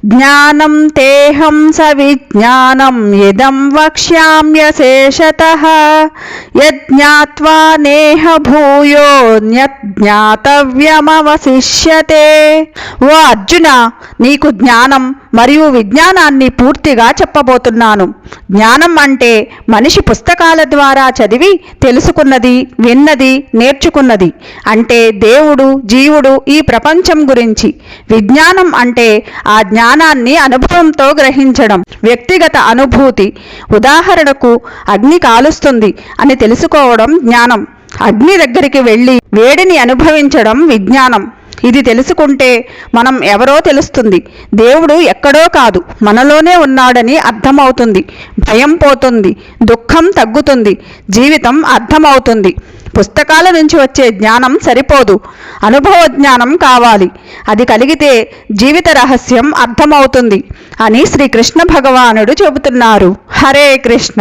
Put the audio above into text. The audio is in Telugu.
జ్ఞానం తేహం సవిజ్ఞానం ఇదం వక్ష్యామ్యశేషతః యజ్ఞాత్వా నేహ భూయోన్యజ్ఞాతవ్యమవశిష్యతే. ఓ అర్జున, నీకు జ్ఞానం మరియు విజ్ఞానాన్ని పూర్తిగా చెప్పబోతున్నాను. జ్ఞానం అంటే మనిషి పుస్తకాల ద్వారా చదివి తెలుసుకున్నది, విన్నది, నేర్చుకున్నది, అంటే దేవుడు, జీవుడు, ఈ ప్రపంచం గురించి. విజ్ఞానం అంటే ఆ జ్ఞానాన్ని అనుభవంతో గ్రహించడం, వ్యక్తిగత అనుభూతి. ఉదాహరణకు అగ్ని కాలుస్తుంది అని తెలుసుకోవడం జ్ఞానం. అగ్ని దగ్గరికి వెళ్ళి వేడిని అనుభవించడం విజ్ఞానం. ఇది తెలుసుకుంటే మనం ఎవరో తెలుస్తుంది. దేవుడు ఎక్కడో కాదు, మనలోనే ఉన్నాడని అర్థమవుతుంది. భయం పోతుంది, దుఃఖం తగ్గుతుంది, జీవితం అర్థమవుతుంది. పుస్తకాల నుంచి వచ్చే జ్ఞానం సరిపోదు, అనుభవ జ్ఞానం కావాలి. అది కలిగితే జీవిత రహస్యం అర్థమవుతుంది అని శ్రీకృష్ణ భగవానుడు చెబుతున్నారు. హరే కృష్ణ.